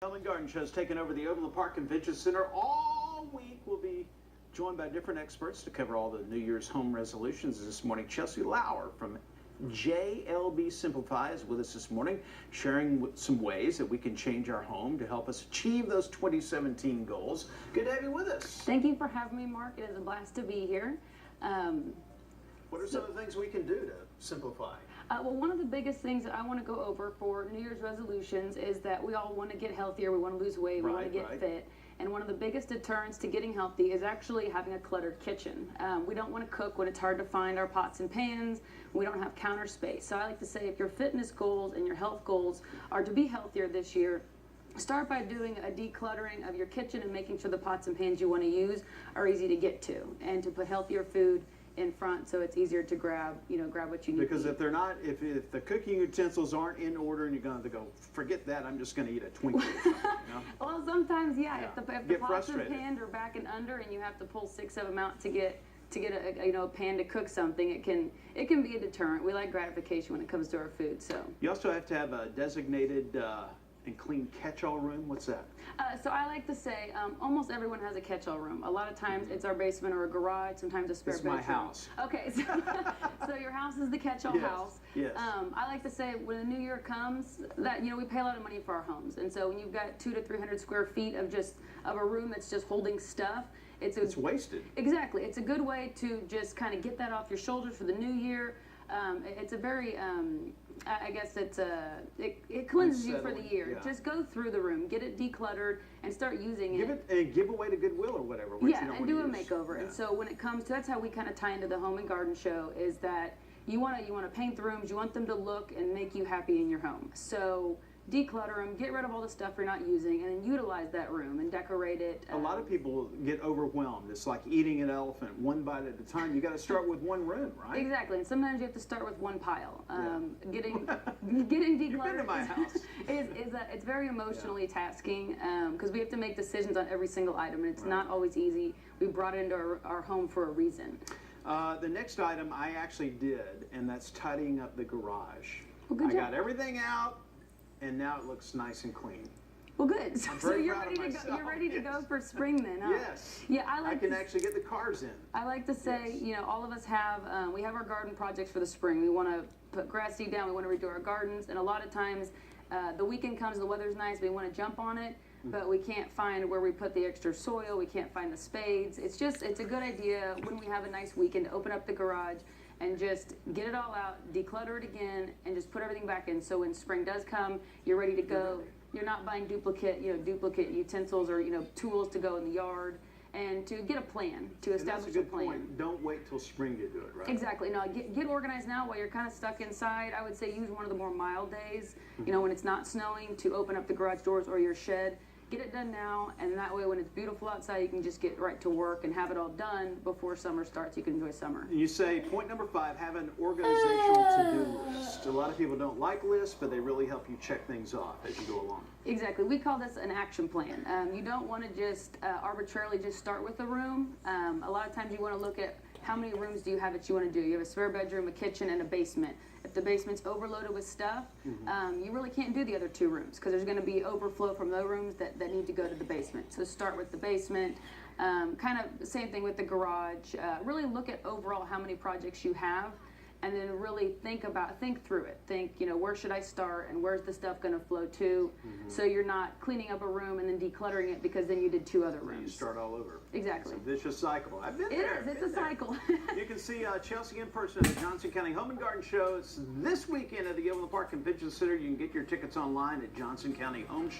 Home and Garden Show has taken over the Overland Park Convention Center all week. We'll be joined by different experts to cover all the New Year's home resolutions. This morning, Chelsey Lauer from JLB Simplify is with us this morning, sharing some ways that we can change our home to help us achieve those 2017 goals. Good to have you with us. Thank you for having me, Mark. It is a blast to be here. What are some of the things we can do to simplify? Well, one of the biggest things that I want to go over for New Year's resolutions is that we all want to get healthier, we want to lose weight, we want to get fit. And one of the biggest deterrents to getting healthy is actually having a cluttered kitchen. We don't want to cook when it's hard to find our pots and pans. We don't have counter space. So I like to say if your fitness goals and your health goals are to be healthier this year, start by doing a decluttering of your kitchen and making sure the pots and pans you want to use are easy to get to, and to put healthier food in front so it's easier to grab what you need. Because if they're not, if the cooking utensils aren't in order and you're going to go, forget that, I'm just going to eat a Twinkie. You know? Well, sometimes, yeah. If the pots and pans are back and under and you have to pull 6 of them out to get a pan to cook something, it can be a deterrent. We like gratification when it comes to our food. So you also have to have a designated and clean catch-all room. What's that? So I like to say almost everyone has a catch-all room. A lot of times it's our basement or a garage, sometimes a spare bedroom. It's my house. Okay, so your house is the catch-all house. Yes. I like to say when the new year comes, that we pay a lot of money for our homes, and so when you've got 200 to 300 square feet of a room that's just holding stuff, it's wasted. Exactly. It's a good way to just kind of get that off your shoulders for the new year. It's a very, I guess it cleanses you for the year. Yeah. Just go through the room, get it decluttered, and start using Give away to Goodwill or whatever. And do a makeover. And so when it comes to, that's how we kind of tie into the Home and Garden Show, is that you want to paint the rooms, you want them to look and make you happy in your home. So declutter them, get rid of all the stuff you're not using, and then utilize that room and decorate it. A lot of people get overwhelmed. It's like eating an elephant one bite at a time. You got to start with one room, right? Exactly, and sometimes you have to start with one pile. Getting decluttered. You've been to my house. It's very emotionally tasking, because we have to make decisions on every single item, and it's not always easy. We brought it into our home for a reason. The next item I actually did, and that's tidying up the garage. Well, good job. I got everything out, and now it looks nice and clean. Well, good. So you're ready to go. You're ready to go for spring then, huh? Yes. Yeah, I can actually get the cars in. I like to say, all of us have we have our garden projects for the spring. We want to put grass seed down. We want to redo our gardens, and a lot of times the weekend comes, the weather's nice, we want to jump on it, but we can't find where we put the extra soil. We can't find the spades. It's a good idea when we have a nice weekend to open up the garage and just get it all out, declutter it again, and just put everything back in. So when spring does come, you're ready to go. You're not buying duplicate utensils or tools to go in the yard, and to get a plan, to establish a plan. Point. Don't wait till spring to do it, right? Exactly. No, get organized now while you're kind of stuck inside. I would say use one of the more mild days, when it's not snowing, to open up the garage doors or your shed. Get it done now, and that way when it's beautiful outside, you can just get right to work and have it all done before summer starts. You can enjoy summer. You say point number 5, have an organizational to-do list. A lot of people don't like lists, but they really help you check things off as you go along. Exactly. We call this an action plan. You don't want to just arbitrarily just start with a room. A lot of times you want to look at how many rooms do you have that you want to do. You have a spare bedroom, a kitchen, and a basement. If the basement's overloaded with stuff, you really can't do the other 2 rooms, because there's going to be overflow from those rooms that need to go to the basement. So start with the basement. Kind of the same thing with the garage. Really look at overall how many projects you have, and then really think through it. Think, where should I start, and where's the stuff going to flow to? So you're not cleaning up a room and then decluttering it, because then you did 2 other rooms. You start all over. Exactly. It's a vicious cycle. I've been there. It is. It's a cycle. You can see Chelsey in person at the Johnson County Home and Garden Show. It's this weekend at the Overland Park Convention Center. You can get your tickets online at Johnson County Home Show.